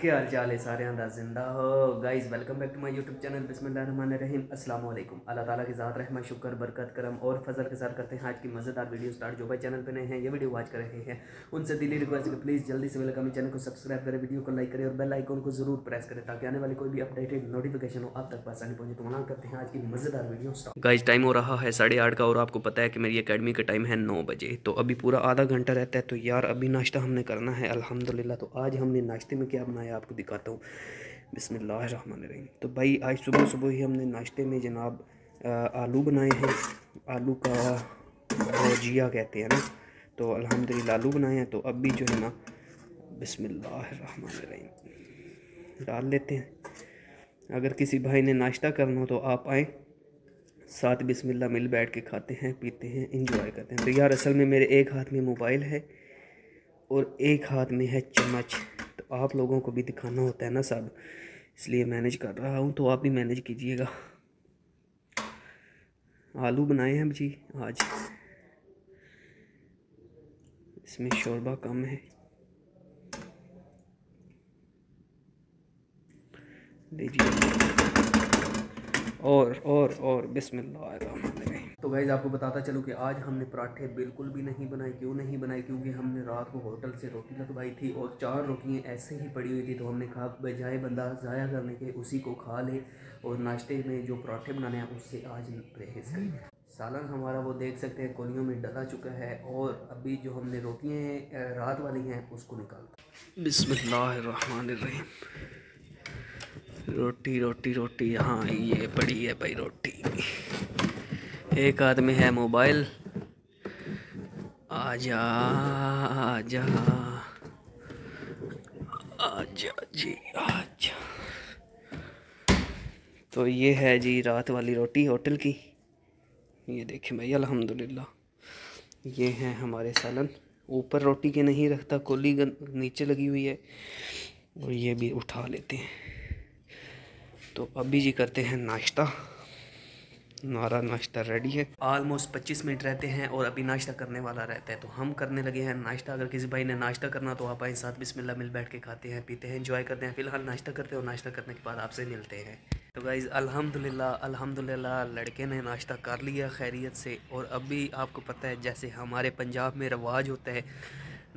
क्या हाल चाल है सारे दा जिंदा हो guys. Welcome back to my YouTube channel बिस्मिल्लाहिर्रहमानिर्रहीम। अस्सलाम वालेकुम। अल्लाह ताला की ज़ात रहमत शुक्र बरकत करम और फजल के साथ करते हैं आज की मज़ेदार वीडियो स्टार्ट। जो भाई चैनल पे नए हैं ये वीडियो वॉच कर रहे हैं उनसे दिली रिक्वेस्ट है कि प्लीज़ जल्दी से वेलकम चैनल को सब्सक्राइब करें, वीडियो को लाइक करें और बेल आइकन को जरूर प्रेस करें ताकि आने वाली कोई भी अपडेटेड नोटिफिकेशन हो आप तक आसानी पहुंचे। तो मना करते हैं आज की मज़ेदार वीडियो स्टार्ट। गाइस टाइम हो रहा है 8:30 का और आपको पता है कि मेरी एकेडमी का टाइम है 9 बजे, तो अभी पूरा आधा घंटा रहता है। तो यार अभी नाश्ता हमने करना है अल्हम्दुलिल्लाह। तो आज हमने नाश्ते में क्या बनाया आपको दिखाता हूँ। बिस्मिल्लाहिर्रहमानिर्रहीम। तो भाई आज सुबह सुबह ही हमने नाश्ते में जनाब आलू बनाए हैं। आलू का भुजिया कहते हैं ना, तो अल्हम्दुलिल्लाह आलू बनाए हैं। तो अभी जो है ना बिस्मिल्लाहिर्रहमानिर्रहीम डाल लेते हैं। अगर किसी भाई ने नाश्ता करना हो तो आप आएँ, साथ बिस्मिल्लाह मिल बैठ के खाते हैं पीते हैं इंजॉय करते हैं। तो यार असल में मेरे एक हाथ में मोबाइल है और एक हाथ में है चम्मच, तो आप लोगों को भी दिखाना होता है ना सब, इसलिए मैनेज कर रहा हूँ, तो आप भी मैनेज कीजिएगा। आलू बनाए हैं जी आज, इसमें शोरबा कम है, लीजिए। और बिस्मिल्लाहिर्रहमानिर्रहीम। तो गाइज़ आपको बताता चलूँ कि आज हमने पराठे बिल्कुल भी नहीं बनाए। क्यों नहीं बनाए? क्योंकि हमने रात को होटल से रोटी लगवाई थी और 4 रोटियाँ ऐसे ही पड़ी हुई थी। तो हमने कहा बजाय बंदा ज़ाया करने के उसी को खा ले और नाश्ते में जो पराठे बनाने हैं उससे आज परहेज़ करें। सालन हमारा वो देख सकते हैं कोलियों में डला चुका है और अभी जो हमने रोटियाँ रात वाली हैं उसको निकालते। बिस्मिल्लाहिर्रहमानिर्रहीम। रोटी रोटी रोटी, हाँ ये पड़ी है भाई रोटी। एक हाथ में है मोबाइल। आजा आजा आजा जी आजा। तो ये है जी रात वाली रोटी होटल की, ये देखें भाई अल्हम्दुलिल्लाह। ये हैं हमारे सालन, ऊपर रोटी के नहीं रखता, कोली नीचे लगी हुई है और ये भी उठा लेते हैं। तो अभी जी करते हैं नाश्ता। हमारा नाश्ता रेडी है। ऑलमोस्ट 25 मिनट रहते हैं और अभी नाश्ता करने वाला रहता है, तो हम करने लगे हैं नाश्ता। अगर किसी भाई ने नाश्ता करना तो आप आए, साथ बिस्मिल्लाह मिल बैठ के खाते हैं पीते हैं एंजॉय करते हैं। फिलहाल नाश्ता करते हैं और नाश्ता करने के बाद आपसे मिलते हैं। तो गाइज़ अल्हम्दुलिल्लाह अल्हम्दुलिल्लाह लड़के ने नाश्ता कर लिया खैरियत से। और अभी आपको पता है जैसे हमारे पंजाब में रवाज होता है,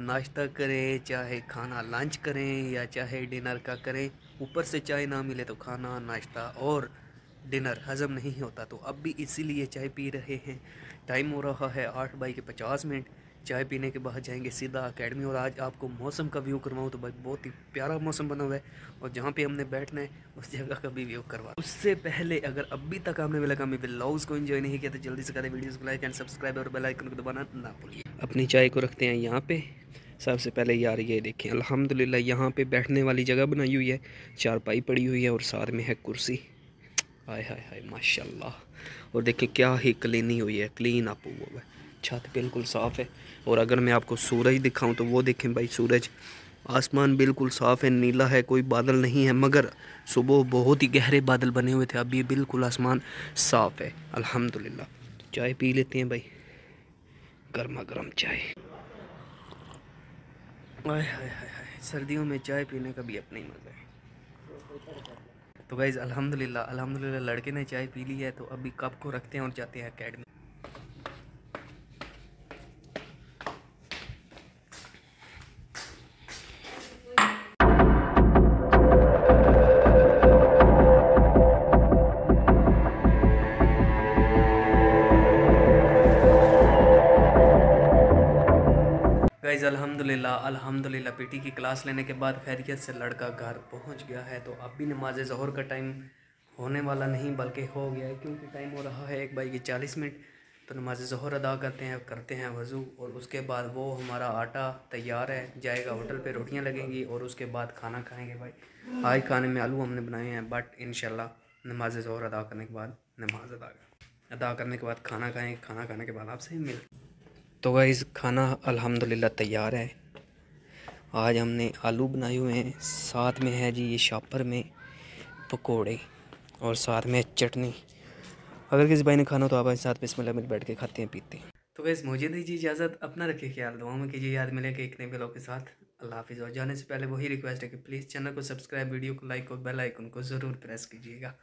नाश्ता करें चाहे खाना लंच करें या चाहे डिनर का करें, ऊपर से चाय ना मिले तो खाना नाश्ता और डिनर हज़म नहीं होता। तो अब भी इसीलिए चाय पी रहे हैं। टाइम हो रहा है 8:50। चाय पीने के बाद जाएंगे सीधा एकेडमी। और आज आपको मौसम का व्यू करवाऊँ तो भाई बहुत ही प्यारा मौसम बना हुआ है और जहाँ पे हमने बैठना है उस जगह का भी व्यू करवा। उससे पहले अगर अभी तक आपने मेरे काम में व्लॉग्स को एंजॉय नहीं किया तो जल्दी से करें, वीडियोस को लाइक एंड सब्सक्राइब और बेल आइकन को दबाना ना भूलिए। अपनी चाय को रखते हैं यहाँ पे। सबसे पहले यार ये देखें अल्हम्दुलिल्लाह यहाँ पे बैठने वाली जगह बनाई हुई है, चारपाई पड़ी हुई है और साथ में है कुर्सी। हाय हाय हाय माशाल्लाह। और देखिए क्या ही क्लीनी हुई है, क्लीन अप हुआ है, छत बिल्कुल साफ़ है। और अगर मैं आपको सूरज दिखाऊं तो वो देखें भाई सूरज, आसमान बिल्कुल साफ़ है, नीला है, कोई बादल नहीं है। मगर सुबह बहुत ही गहरे बादल बने हुए थे, अभी बिल्कुल आसमान साफ़ है अल्हम्दुलिल्लाह। चाय पी लेते हैं भाई, गर्मा गर्म चाय। हाय हाय हाय हाय, सर्दियों में चाय पीने का भी अपना ही मज़ा है। तो गाइज़ अल्हम्दुलिल्लाह अल्हम्दुलिल्लाह लड़के ने चाय पी ली है। तो अभी कप को रखते हैं और जाते हैं एकेडमी। गाइज़ अल्हम्दुलिल्लाह अल्हम्दुलिल्लाह पीटी की क्लास लेने के बाद खैरियत से लड़का घर पहुंच गया है। तो अब भी नमाज ज़ोहर का टाइम होने वाला नहीं बल्कि हो गया है, क्योंकि टाइम हो रहा है 1:40। तो नमाज ज़ोहर अदा करते हैं वज़ू और उसके बाद वो हमारा आटा तैयार है, जाएगा होटल पे, रोटियां लगेंगी और उसके बाद खाना खाएंगे भाई। आज खाने में आलू हमने बनाए हैं, बट इंशाल्लाह नमाज ज़ोहर अदा करने के बाद नमाज अदा करने के बाद खाना खाएँगे। खाना खाने के बाद आपसे मिल। तो गाइस खाना अल्हम्दुलिल्लाह तैयार है। आज हमने आलू बनाए हुए हैं, साथ में है जी ये शापर में पकोड़े और साथ में चटनी। अगर किसी भाई ने खाना तो आप साथ बिस्मिल्लाह मिल बैठ के खाते हैं पीते हैं। तो गाइस मुझे दीजिए इजाज़त, अपना रखिए ख्याल, दुआ में कीजिए, याद मिलेंगे एक नए ब्लॉग के साथ। अल्लाह हाफिज़। और जाने से पहले वही रिक्वेस्ट है कि प्लीज़ चैनल को सब्सक्राइब, वीडियो को लाइक और बेल आइकन को ज़रूर प्रेस कीजिएगा।